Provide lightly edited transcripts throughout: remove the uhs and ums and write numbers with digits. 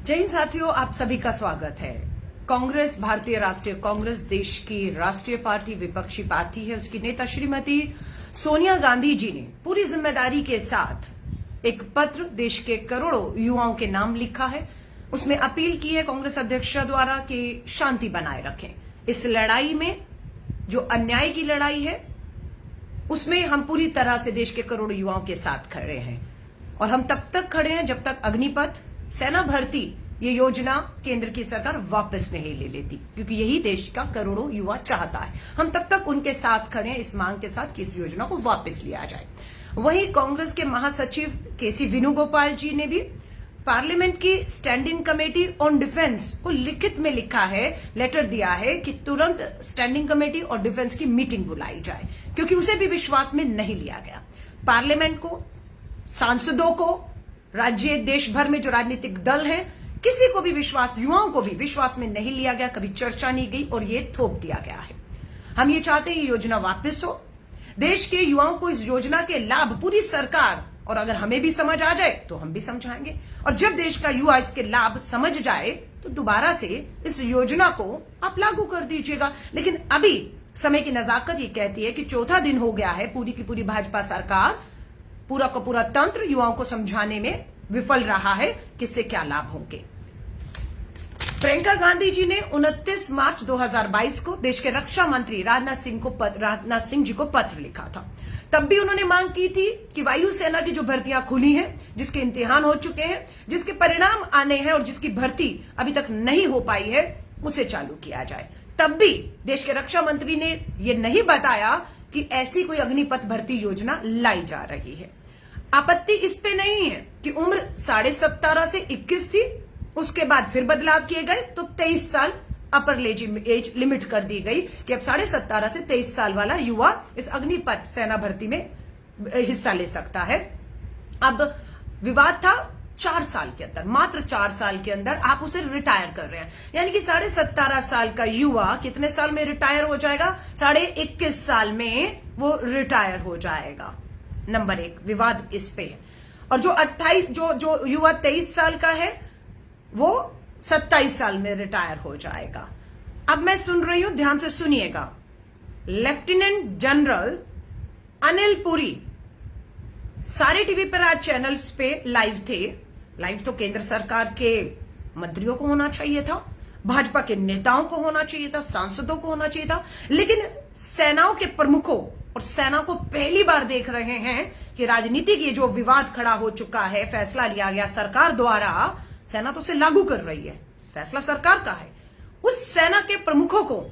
जय हिंद साथियों, आप सभी का स्वागत है। कांग्रेस, भारतीय राष्ट्रीय कांग्रेस देश की राष्ट्रीय पार्टी, विपक्षी पार्टी है। उसकी नेता श्रीमती सोनिया गांधी जी ने पूरी जिम्मेदारी के साथ एक पत्र देश के करोड़ों युवाओं के नाम लिखा है। उसमें अपील की है कांग्रेस अध्यक्ष द्वारा कि शांति बनाए रखें। इस लड़ाई में जो अन्याय की लड़ाई है उसमें हम पूरी तरह से देश के करोड़ों युवाओं के साथ खड़े हैं और हम तब तक खड़े हैं जब तक अग्निपथ, सेना भर्ती ये योजना केंद्र की सरकार वापस नहीं ले लेती, क्योंकि यही देश का करोड़ों युवा चाहता है। हम तब तक उनके साथ खड़े हैं इस मांग के साथ कि इस योजना को वापस लिया जाए। वहीं कांग्रेस के महासचिव केसी वेणुगोपाल जी ने भी पार्लियामेंट की स्टैंडिंग कमेटी ऑन डिफेंस को लिखित में लिखा है, लेटर दिया है कि तुरंत स्टैंडिंग कमेटी और डिफेंस की मीटिंग बुलाई जाए, क्योंकि उसे भी विश्वास में नहीं लिया गया। पार्लियामेंट को, सांसदों को, राज्य देश भर में जो राजनीतिक दल है, किसी को भी विश्वास, युवाओं को भी विश्वास में नहीं लिया गया, कभी चर्चा नहीं गई और ये थोप दिया गया है। हम ये चाहते हैं ये योजना वापस हो, देश के युवाओं को इस योजना के लाभ पूरी सरकार, और अगर हमें भी समझ आ जाए तो हम भी समझाएंगे, और जब देश का युवा इसके लाभ समझ जाए तो दोबारा से इस योजना को आप लागू कर दीजिएगा। लेकिन अभी समय की नजाकत ये कहती है कि चौथा दिन हो गया है, पूरी की पूरी भाजपा सरकार, पूरा का पूरा तंत्र युवाओं को समझाने में विफल रहा है कि इससे क्या लाभ होंगे। प्रियंका गांधी जी ने 29 मार्च 2022 को देश के रक्षा मंत्री राजनाथ सिंह जी को पत्र लिखा था। तब भी उन्होंने मांग की थी कि वायुसेना की जो भर्तियां खुली हैं, जिसके इम्तिहान हो चुके हैं, जिसके परिणाम आने हैं और जिसकी भर्ती अभी तक नहीं हो पाई है, उसे चालू किया जाए। तब भी देश के रक्षा मंत्री ने यह नहीं बताया कि ऐसी कोई अग्निपथ भर्ती योजना लाई जा रही है। आपत्ति इस पे नहीं है कि उम्र 17.5 से 21 थी, उसके बाद फिर बदलाव किए गए तो 23 साल अपर एज लिमिट कर दी गई कि अब 17.5 से 23 साल वाला युवा इस अग्निपथ सेना भर्ती में हिस्सा ले सकता है। अब विवाद था 4 साल के अंदर, मात्र 4 साल के अंदर आप उसे रिटायर कर रहे हैं, यानी कि 17.5 साल का युवा कितने साल में रिटायर हो जाएगा? 21.5 साल में वो रिटायर हो जाएगा। नंबर 1 विवाद इस पे है। और जो युवा 23 साल का है वो 27 साल में रिटायर हो जाएगा। अब मैं सुन रही हूं, ध्यान से सुनिएगा। लेफ्टिनेंट जनरल अनिल पुरी सारे टीवी पर आज चैनल्स पे लाइव थे। लाइव तो केंद्र सरकार के मंत्रियों को होना चाहिए था, भाजपा के नेताओं को होना चाहिए था, सांसदों को होना चाहिए था, लेकिन सेनाओं के प्रमुखों और सेना को पहली बार देख रहे हैं कि राजनीति की जो विवाद खड़ा हो चुका है, फैसला लिया गया सरकार द्वारा, सेना तो उसे लागू कर रही है, फैसला सरकार का है, उस सेना के प्रमुखों को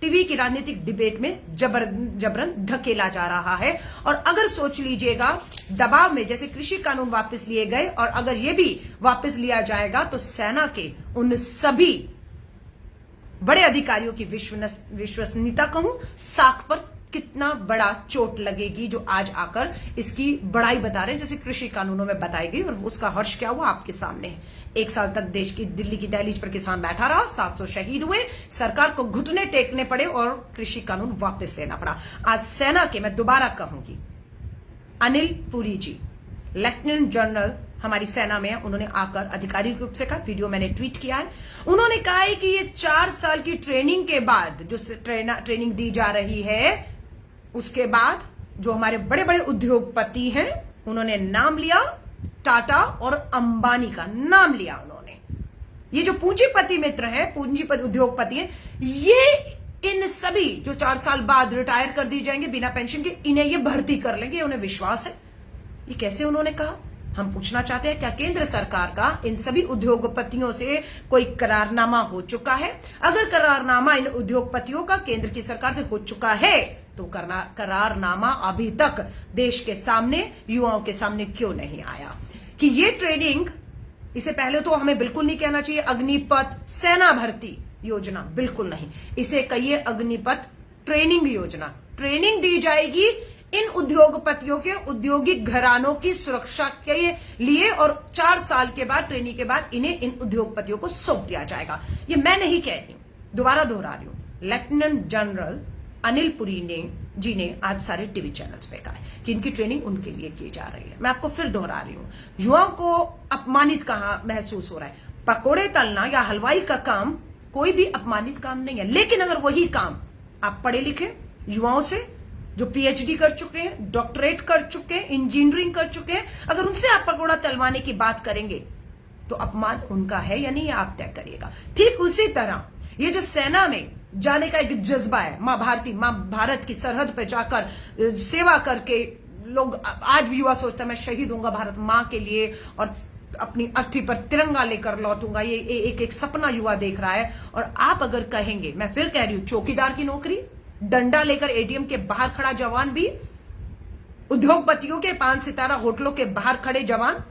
टीवी की राजनीतिक डिबेट में जबरन धकेला जा रहा है। और अगर सोच लीजिएगा, दबाव में जैसे कृषि कानून वापस लिए गए और अगर ये भी वापस लिया जाएगा तो सेना के उन सभी बड़े अधिकारियों की विश्वसनीयता कहूं, साख पर कितना बड़ा चोट लगेगी, जो आज आकर इसकी बड़ाई बता रहे हैं, जैसे कृषि कानूनों में बताई गई, और उसका हर्ष क्या हुआ आपके सामने है। 1 साल तक देश की दिल्ली की दहलीज पर किसान बैठा रहा, 700 शहीद हुए, सरकार को घुटने टेकने पड़े और कृषि कानून वापस लेना पड़ा। आज सेना के, मैं दोबारा कहूंगी, अनिल पुरी जी लेफ्टिनेंट जनरल हमारी सेना में है, उन्होंने आकर आधिकारिक रूप से कहा, वीडियो मैंने ट्वीट किया है, उन्होंने कहा है कि ये 4 साल की ट्रेनिंग के बाद जो ट्रेनिंग दी जा रही है, उसके बाद जो हमारे बड़े बड़े उद्योगपति हैं, उन्होंने नाम लिया, टाटा और अंबानी का नाम लिया उन्होंने। ये जो पूंजीपति मित्र हैं, पूंजीपति उद्योगपति हैं, ये इन सभी जो 4 साल बाद रिटायर कर दी जाएंगे बिना पेंशन के, इन्हें ये भर्ती कर लेंगे, उन्हें विश्वास है। ये कैसे उन्होंने कहा? हम पूछना चाहते हैं, क्या केंद्र सरकार का इन सभी उद्योगपतियों से कोई करारनामा हो चुका है? अगर करारनामा इन उद्योगपतियों का केंद्र की सरकार से हो चुका है तो करारनामा अभी तक देश के सामने, युवाओं के सामने क्यों नहीं आया? कि ये ट्रेनिंग, इसे पहले तो हमें बिल्कुल नहीं कहना चाहिए अग्निपथ सेना भर्ती योजना, बिल्कुल नहीं, इसे कहिए अग्निपथ ट्रेनिंग योजना। ट्रेनिंग दी जाएगी इन उद्योगपतियों के, औद्योगिक घरानों की सुरक्षा के लिए, और 4 साल के बाद, ट्रेनिंग के बाद इन्हें इन उद्योगपतियों को सौंप दिया जाएगा। ये मैं नहीं कह रही हूं, दोबारा दोहरा रही हूं। लेफ्टिनेंट जनरल अनिल पुरी जी ने आज सारे टीवी चैनल्स पे कहा है कि इनकी ट्रेनिंग उनके लिए की जा रही है। मैं आपको फिर दोहरा रही हूं, युवाओं को अपमानित कहां महसूस हो रहा है। पकोड़े तलना या हलवाई का काम कोई भी अपमानित काम नहीं है, लेकिन अगर वही काम आप पढ़े लिखे युवाओं से जो पीएचडी कर चुके हैं, डॉक्टरेट कर चुके हैं, इंजीनियरिंग कर चुके हैं, अगर उनसे आप पकोड़ा तलवाने की बात करेंगे तो अपमान उनका है या नहीं, ये आप तय करिएगा। ठीक उसी तरह ये जो सेना में जाने का एक जज्बा है, मां भारत की सरहद पर जाकर सेवा करके लोग, आज भी युवा सोचता है मैं शहीद होऊंगा भारत मां के लिए और अपनी अर्थी पर तिरंगा लेकर लौटूंगा, ये एक सपना युवा देख रहा है। और आप अगर कहेंगे, मैं फिर कह रही हूं, चौकीदार की नौकरी, डंडा लेकर एटीएम के बाहर खड़ा जवान भी, उद्योगपतियों के 5 सितारा होटलों के बाहर खड़े जवान,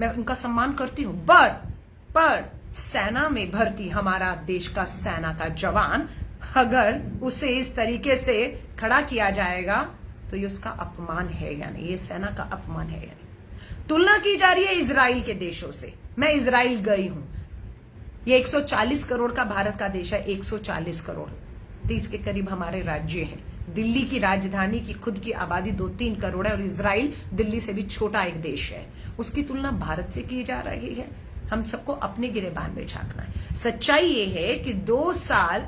मैं उनका सम्मान करती हूं, पर सेना में भर्ती हमारा देश का सेना का जवान अगर उसे इस तरीके से खड़ा किया जाएगा तो ये उसका अपमान है या नहीं, ये सेना का अपमान है या नहीं। तुलना की जा रही है इजराइल के देशों से। मैं इजराइल गई हूं, ये 140 करोड़ का भारत का देश है, 140 करोड़, 30 के करीब हमारे राज्य हैं। दिल्ली की राजधानी की खुद की आबादी 2-3 करोड़ है और इजराइल दिल्ली से भी छोटा एक देश है, उसकी तुलना भारत से की जा रही है। हम सबको अपने गिरेबान में झांकना है। सच्चाई ये है कि 2 साल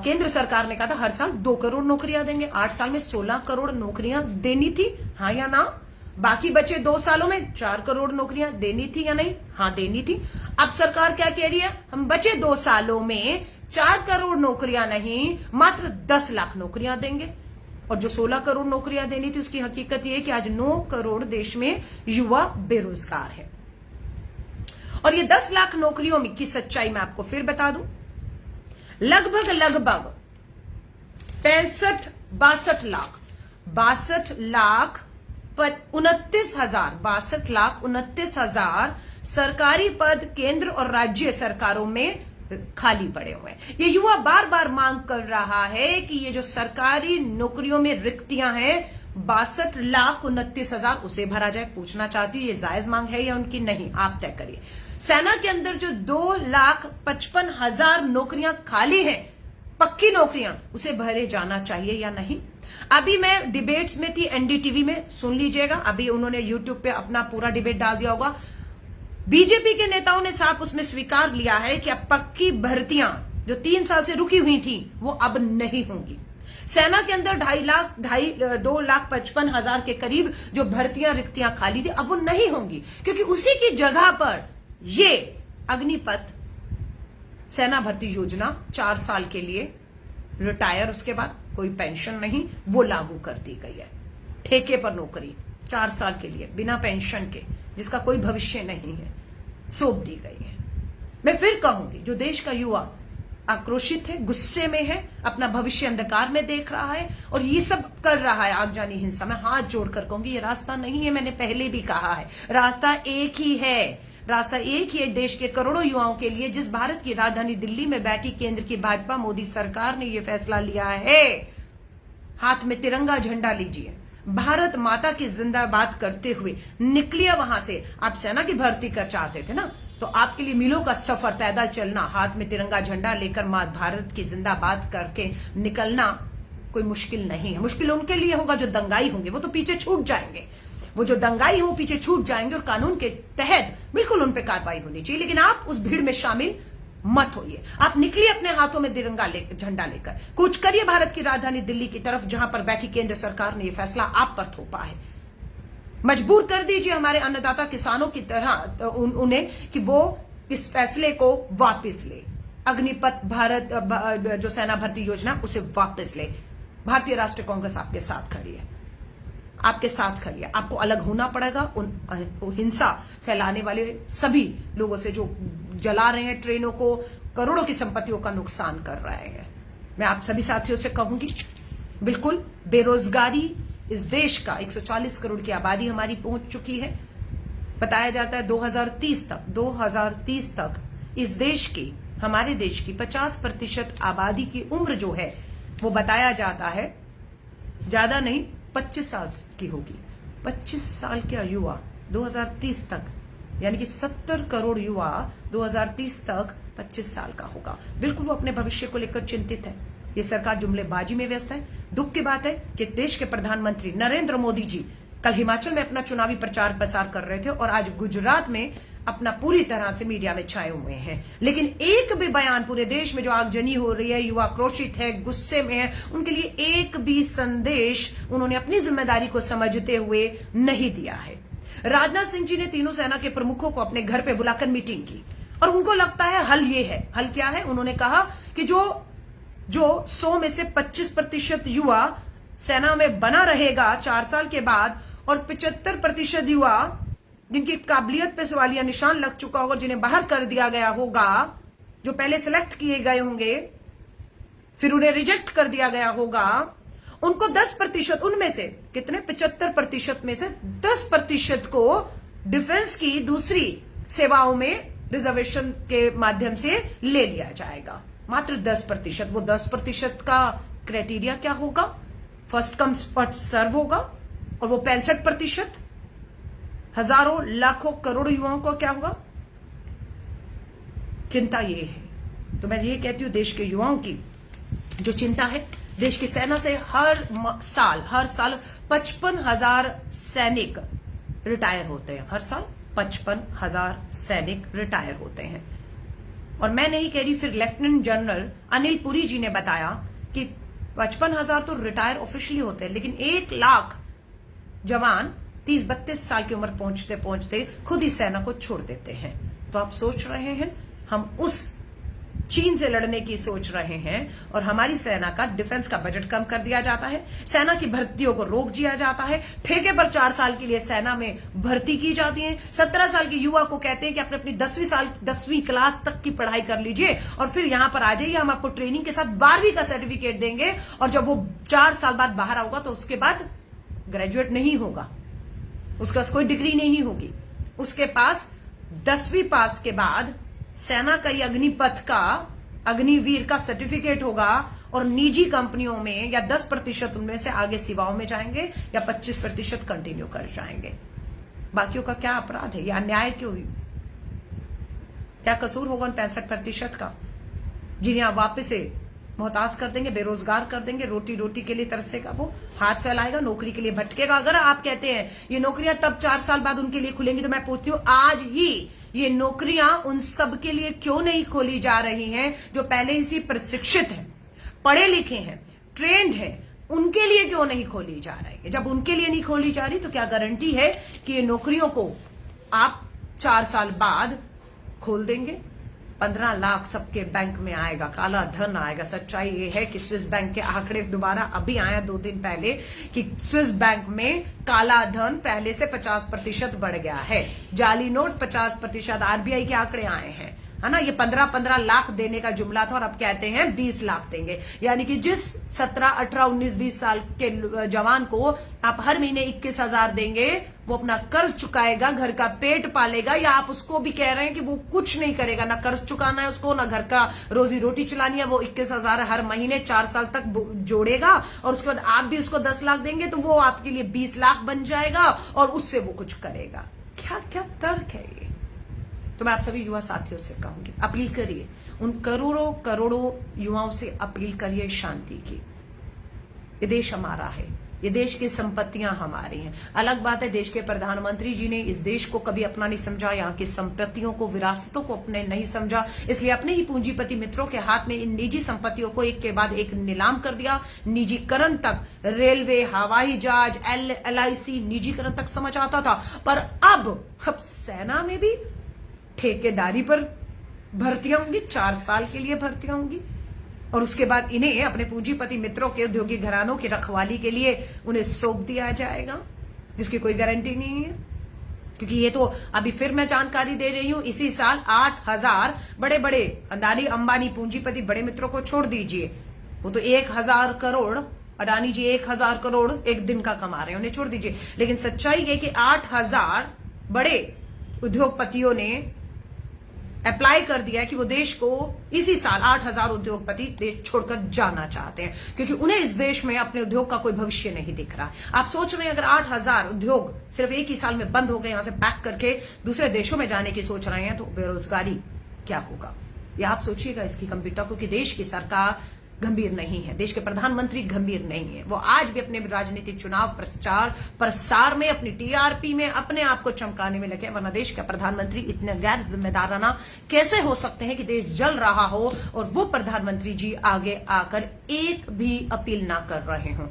केंद्र सरकार ने कहा था हर साल 2 करोड़ नौकरियां देंगे, 8 साल में 16 करोड़ नौकरियां देनी थी, हाँ या ना? बाकी बचे 2 सालों में 4 करोड़ नौकरियां देनी थी या नहीं? हाँ देनी थी। अब सरकार क्या कह रही है, हम बचे 2 सालों में 4 करोड़ नौकरियां नहीं, मात्र 10 लाख नौकरियां देंगे। और जो 16 करोड़ नौकरियां देनी थी उसकी हकीकत यह है कि आज 9 करोड़ देश में युवा बेरोजगार है। और ये 10 लाख नौकरियों में की सच्चाई मैं आपको फिर बता दूं, लगभग 62 लाख 29 हजार सरकारी पद केंद्र और राज्य सरकारों में खाली पड़े हुए हैं। ये युवा बार बार मांग कर रहा है कि ये जो सरकारी नौकरियों में रिक्तियां हैं 62,29,000 उसे भरा जाए। पूछना चाहती है ये जायज मांग है या उनकी नहीं, आप तय करिए। सेना के अंदर जो 2,55,000 नौकरियां खाली हैं, पक्की नौकरियां, उसे भरे जाना चाहिए या नहीं। अभी मैं डिबेट्स में थी एनडीटीवी में, सुन लीजिएगा, अभी उन्होंने यूट्यूब पे अपना पूरा डिबेट डाल दिया होगा। बीजेपी के नेताओं ने साफ उसमें स्वीकार लिया है कि अब पक्की भर्तियां जो 3 साल से रुकी हुई थी वो अब नहीं होंगी। सेना के अंदर 2,55,000 के करीब जो भर्तियां रिक्तियां खाली थी अब वो नहीं होंगी, क्योंकि उसी की जगह पर ये अग्निपथ सेना भर्ती योजना 4 साल के लिए रिटायर, उसके बाद कोई पेंशन नहीं, वो लागू कर दी गई है। ठेके पर नौकरी 4 साल के लिए बिना पेंशन के, जिसका कोई भविष्य नहीं है, सौंप दी गई है। मैं फिर कहूंगी, जो देश का युवा आक्रोशित है, गुस्से में है, अपना भविष्य अंधकार में देख रहा है और ये सब कर रहा है आगजनी हिंसा, मैं हाथ जोड़कर कहूंगी ये रास्ता नहीं है। मैंने पहले भी कहा है, रास्ता एक ही है, रास्ता एक ही है देश के करोड़ों युवाओं के लिए। जिस भारत की राजधानी दिल्ली में बैठी केंद्र की भाजपा मोदी सरकार ने यह फैसला लिया है, हाथ में तिरंगा झंडा लीजिए, भारत माता की जिंदाबाद करते हुए निकलिए वहां से। आप सेना की भर्ती कर चाहते थे ना, तो आपके लिए मीलों का सफर पैदल चलना, हाथ में तिरंगा झंडा लेकर मां भारत की जिंदाबाद करके निकलना कोई मुश्किल नहीं है। मुश्किल उनके लिए होगा जो दंगाई होंगे, वो तो पीछे छूट जाएंगे। वो जो दंगाई हो पीछे छूट जाएंगे और कानून के तहत बिल्कुल उन पर कार्रवाई होनी चाहिए, लेकिन आप उस भीड़ में शामिल मत होइए। आप निकलिए अपने हाथों में तिरंगा झंडा लेकर, कूच करिए भारत की राजधानी दिल्ली की तरफ, जहां पर बैठी केंद्र सरकार ने यह फैसला आप पर थोपा है। मजबूर कर दीजिए हमारे अन्नदाता किसानों की तरह उन्हें कि वो इस फैसले को वापस ले। अग्निपथ भारत जो सेना भर्ती योजना उसे वापस ले। भारतीय राष्ट्रीय कांग्रेस आपके साथ खड़ी है, आपके साथ खड़ी है। आपको अलग होना पड़ेगा उन हिंसा फैलाने वाले सभी लोगों से जो जला रहे हैं ट्रेनों को, करोड़ों की संपत्तियों का नुकसान कर रहे हैं। मैं आप सभी साथियों से कहूंगी, बिल्कुल बेरोजगारी इस देश का 140 करोड़ की आबादी हमारी पहुंच चुकी है। बताया जाता है 2030 तक इस देश की, हमारे देश की 50% आबादी की उम्र जो है वो बताया जाता है ज्यादा नहीं 25 साल की होगी। 25 साल का युवा 2030 तक, यानी कि 70 करोड़ युवा 2030 तक 25 साल का होगा। बिल्कुल वो अपने भविष्य को लेकर चिंतित है। ये सरकार जुमलेबाजी में व्यस्त है। दुख की बात है कि देश के प्रधानमंत्री नरेंद्र मोदी जी कल हिमाचल में अपना चुनावी प्रचार प्रसार कर रहे थे और आज गुजरात में अपना पूरी तरह से मीडिया में छाए हुए हैं, लेकिन एक भी बयान पूरे देश में जो आगजनी हो रही है, युवा क्रोशित है, गुस्से में है, उनके लिए एक भी संदेश उन्होंने अपनी जिम्मेदारी को समझते हुए नहीं दिया है। राजनाथ सिंह जी ने तीनों सेना के प्रमुखों को अपने घर पे बुलाकर मीटिंग की और उनको लगता है हल ये है। हल क्या है? उन्होंने कहा कि जो 100 में से 25% युवा सेना में बना रहेगा 4 साल के बाद और 75% युवा जिनकी काबिलियत पे सवालिया निशान लग चुका होगा, जिन्हें बाहर कर दिया गया होगा, जो पहले सिलेक्ट किए गए होंगे फिर उन्हें रिजेक्ट कर दिया गया होगा, उनको 10%, उनमें से कितने 75% में से 10% को डिफेंस की दूसरी सेवाओं में रिजर्वेशन के माध्यम से ले लिया जाएगा। मात्र 10%। वो 10% का क्राइटेरिया क्या होगा? फर्स्ट कम फर्स्ट सर्व होगा। और वो 65% हजारों लाखों करोड़ों युवाओं को क्या होगा? चिंता ये है। तो मैं ये कहती हूं, देश के युवाओं की जो चिंता है, देश की सेना से हर साल 55,000 सैनिक रिटायर होते हैं। हर साल 55,000 सैनिक रिटायर होते हैं। और मैं नहीं कह रही, फिर लेफ्टिनेंट जनरल अनिल पुरी जी ने बताया कि 55,000 तो रिटायर ऑफिशियली होते हैं, लेकिन 1 लाख जवान 30-32 साल की उम्र पहुंचते पहुंचते खुद ही सेना को छोड़ देते हैं। तो आप सोच रहे हैं, हम उस चीन से लड़ने की सोच रहे हैं और हमारी सेना का डिफेंस का बजट कम कर दिया जाता है, सेना की भर्तियों को रोक दिया जाता है, ठेके पर 4 साल के लिए सेना में भर्ती की जाती है। 17 साल के युवा को कहते हैं कि अपनी 10वीं क्लास तक की पढ़ाई कर लीजिए और फिर यहां पर आ जाइए, हम आपको ट्रेनिंग के साथ 12वीं का सर्टिफिकेट देंगे। और जब वो 4 साल बाद बाहर आऊगा तो उसके बाद ग्रेजुएट नहीं होगा, उसके पास कोई डिग्री नहीं होगी, उसके पास 10वीं पास के बाद सेना का अग्निपथ का अग्निवीर का सर्टिफिकेट होगा और निजी कंपनियों में या 10% उनमें से आगे सेवाओं में जाएंगे या 25% कंटिन्यू कर जाएंगे। बाकियों का क्या अपराध है? या अन्याय क्यों हुई? क्या कसूर होगा उन 65% का, जिन्हें आप वापस से मोहताज कर देंगे, बेरोजगार कर देंगे, रोटी के लिए तरसेगा, वो हाथ फैलाएगा, नौकरी के लिए भटकेगा। अगर आप कहते हैं ये नौकरियां तब 4 साल बाद उनके लिए खुलेंगी, तो मैं पूछती हूं, आज ही ये नौकरियां उन सब के लिए क्यों नहीं खोली जा रही हैं जो पहले ही से प्रशिक्षित हैं, पढ़े लिखे हैं, ट्रेंड हैं? उनके लिए क्यों नहीं खोली जा रही है? जब उनके लिए नहीं खोली जा रही तो क्या गारंटी है कि ये नौकरियों को आप 4 साल बाद खोल देंगे? 15 लाख सबके बैंक में आएगा, काला धन आएगा। सच्चाई ये है कि स्विस बैंक के आंकड़े दोबारा अभी आया 2 दिन पहले कि स्विस बैंक में काला धन पहले से 50% बढ़ गया है। जाली नोट 50%, आरबीआई के आंकड़े आए हैं, है ना। ये 15 लाख देने का जुमला था और अब कहते हैं 20 लाख देंगे। यानी कि जिस 17, 18, 19, 20 साल के जवान को आप हर महीने 21,000 देंगे, वो अपना कर्ज चुकाएगा, घर का पेट पालेगा, या आप उसको भी कह रहे हैं कि वो कुछ नहीं करेगा, ना कर्ज चुकाना है उसको, ना घर का रोजी रोटी चलानी है, वो 21,000 हर महीने 4 साल तक जोड़ेगा और उसके बाद आप भी उसको 10 लाख देंगे तो वो आपके लिए 20 लाख बन जाएगा और उससे वो कुछ करेगा। क्या क्या तर्क है ये? तो मैं आप सभी युवा साथियों से कहूंगी, अपील करिए, उन करोड़ों युवाओं से अपील करिए शांति की। ये देश हमारा है, ये देश की संपत्तियां हमारी हैं। अलग बात है देश के प्रधानमंत्री जी ने इस देश को कभी अपना नहीं समझा, यहाँ की संपत्तियों को, विरासतों को अपने नहीं समझा, इसलिए अपने ही पूंजीपति मित्रों के हाथ में इन निजी संपत्तियों को एक के बाद एक नीलाम कर दिया। निजीकरण तक, रेलवे, हवाई जहाज, LIC निजीकरण तक समझ आता था, पर अब सेना में भी ठेकेदारी पर भर्तियां होंगी, 4 साल के लिए भर्तियां होंगी और उसके बाद इन्हें अपने पूंजीपति मित्रों के औद्योगिक घरानों की रखवाली के लिए उन्हें सौंप दिया जाएगा, जिसकी कोई गारंटी नहीं है। क्योंकि ये तो अभी फिर मैं जानकारी दे रही हूं, इसी साल 8,000 बड़े बड़े अदानी अंबानी पूंजीपति बड़े मित्रों को छोड़ दीजिए, वो तो 1,000 करोड़, अडानी जी 1,000 करोड़ एक दिन का कमा रहे हैं, उन्हें छोड़ दीजिए। लेकिन सच्चाई है कि 8,000 बड़े उद्योगपतियों ने अप्लाई कर दिया है कि वो देश को इसी साल 8,000 उद्योगपति देश छोड़कर जाना चाहते हैं, क्योंकि उन्हें इस देश में अपने उद्योग का कोई भविष्य नहीं दिख रहा। आप सोच रहे हैं अगर 8,000 उद्योग सिर्फ एक ही साल में बंद हो गए, यहां से पैक करके दूसरे देशों में जाने की सोच रहे हैं, तो बेरोजगारी क्या होगा, ये आप सोचिएगा इसकी गंभीरता को। कि देश की सरकार गंभीर नहीं है, देश के प्रधानमंत्री गंभीर नहीं है। वो आज भी अपने राजनीतिक चुनाव प्रचार प्रसार में, अपनी टीआरपी में अपने आप को चमकाने में लगे, वरना देश का प्रधानमंत्री इतने गैर जिम्मेदाराना कैसे हो सकते हैं कि देश जल रहा हो और वो प्रधानमंत्री जी आगे आकर एक भी अपील ना कर रहे हों।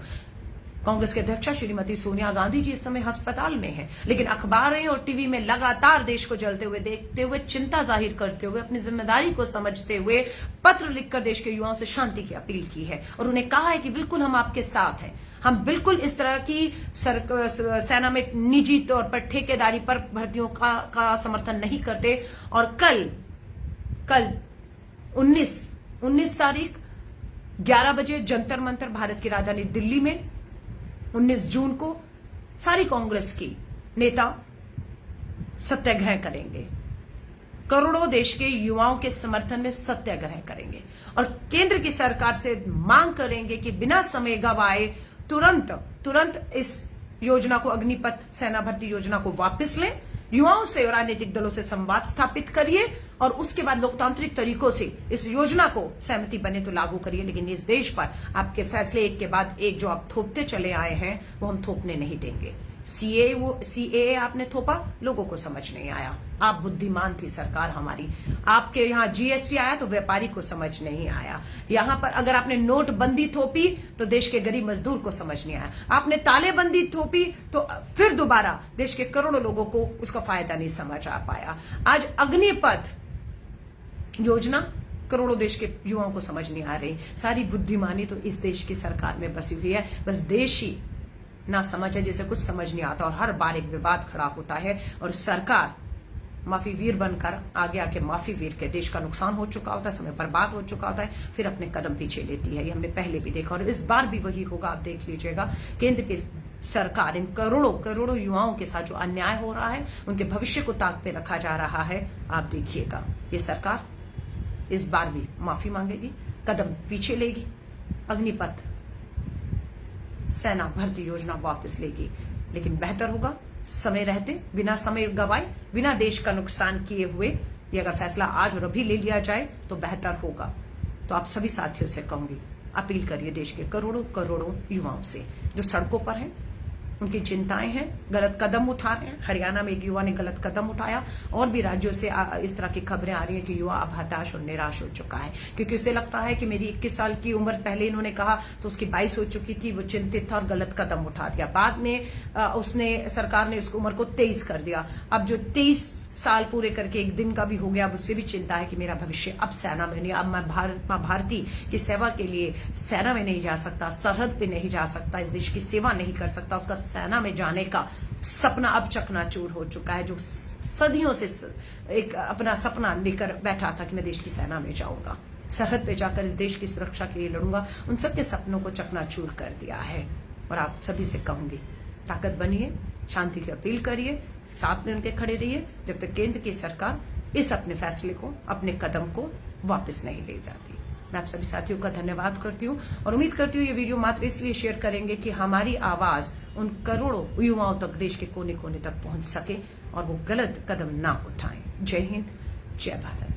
कांग्रेस के अध्यक्षा श्रीमती सोनिया गांधी जी इस समय अस्पताल में हैं, लेकिन अखबारें और टीवी में लगातार देश को जलते हुए देखते हुए, चिंता जाहिर करते हुए, अपनी जिम्मेदारी को समझते हुए पत्र लिखकर देश के युवाओं से शांति की अपील की है और उन्हें कहा है कि बिल्कुल हम आपके साथ हैं। हम बिल्कुल इस तरह की सेना में निजी तौर पर ठेकेदारी पर भर्तियों का समर्थन नहीं करते। और कल 19 तारीख 11 बजे जंतर मंतर भारत की राजधानी दिल्ली में 19 जून को सारी कांग्रेस की नेता सत्याग्रह करेंगे, करोड़ों देश के युवाओं के समर्थन में सत्याग्रह करेंगे और केंद्र की सरकार से मांग करेंगे कि बिना समय गवाए तुरंत इस योजना को, अग्निपथ सेना भर्ती योजना को वापस लें, युवाओं से और राजनीतिक दलों से संवाद स्थापित करिए और उसके बाद लोकतांत्रिक तरीकों से इस योजना को सहमति बने तो लागू करिए। लेकिन इस देश पर आपके फैसले एक के बाद एक जो आप थोपते चले आए हैं वो हम थोपने नहीं देंगे। सीएए आपने थोपा, लोगों को समझ नहीं आया। आप बुद्धिमान थी सरकार हमारी। आपके यहां जीएसटी आया तो व्यापारी को समझ नहीं आया। यहां पर अगर आपने नोटबंदी थोपी तो देश के गरीब मजदूर को समझ नहीं आया। आपने तालेबंदी थोपी तो फिर दोबारा देश के करोड़ों लोगों को उसका फायदा नहीं समझ आ पाया। आज अग्निपथ योजना करोड़ों देश के युवाओं को समझ नहीं आ रही। सारी बुद्धिमानी तो इस देश की सरकार में बसी हुई है। बस देश ही ना समझ है, जिसे कुछ समझ नहीं आता और हर बार एक विवाद खड़ा होता है और सरकार माफी वीर बनकर आगे आके माफी वीर के देश का नुकसान हो चुका होता है, समय बर्बाद हो चुका होता है, फिर अपने कदम पीछे लेती है। ये हमने पहले भी देखा और इस बार भी वही होगा। आप देख लीजिएगा, केंद्र की सरकार इन करोड़ों युवाओं के साथ जो अन्याय हो रहा है, उनके भविष्य को ताक पे रखा जा रहा है। आप देखिएगा, ये सरकार इस बार भी माफी मांगेगी, कदम पीछे लेगी, अग्निपथ सेना भर्ती योजना वापस लेगी। लेकिन बेहतर होगा समय रहते, बिना समय गवाए, बिना देश का नुकसान किए हुए ये अगर फैसला आज और अभी ले लिया जाए तो बेहतर होगा। तो आप सभी साथियों से कहूंगी, अपील करिए देश के करोड़ों युवाओं से जो सड़कों पर हैं, उनकी चिंताएं हैं, गलत कदम उठा रहे हैं। हरियाणा में एक युवा ने गलत कदम उठाया और भी राज्यों से इस तरह की खबरें आ रही हैं कि युवा अब हताश और निराश हो चुका है, क्योंकि उसे लगता है कि मेरी 21 साल की उम्र पहले इन्होंने कहा तो उसकी 22 हो चुकी थी। वो चिंतित था और गलत कदम उठा दिया। बाद में सरकार ने उसकी उम्र को 23 कर दिया। अब जो 23 साल पूरे करके एक दिन का भी हो गया, अब उससे भी चिंता है कि मेरा भविष्य अब सेना में नहीं, अब मैं मां भारती की सेवा के लिए सेना में नहीं जा सकता, सरहद पे नहीं जा सकता, इस देश की सेवा नहीं कर सकता। उसका सेना में जाने का सपना अब चकनाचूर हो चुका है। जो सदियों से एक अपना सपना लेकर बैठा था कि मैं देश की सेना में जाऊंगा, सरहद पे जाकर इस देश की सुरक्षा के लिए लड़ूंगा, उन सबके सपनों को चकनाचूर कर दिया है। और आप सभी से कहूंगी, ताकत बनिए, शांति की अपील करिए, साथ में उनके खड़े रहिए जब तक केंद्र की सरकार इस अपने फैसले को, अपने कदम को वापस नहीं ले जाती। मैं आप सभी साथियों का धन्यवाद करती हूँ और उम्मीद करती हूँ ये वीडियो मात्र इसलिए शेयर करेंगे कि हमारी आवाज उन करोड़ों युवाओं तक, देश के कोने कोने तक पहुंच सके और वो गलत कदम ना उठाएं। जय हिंद, जय भारत।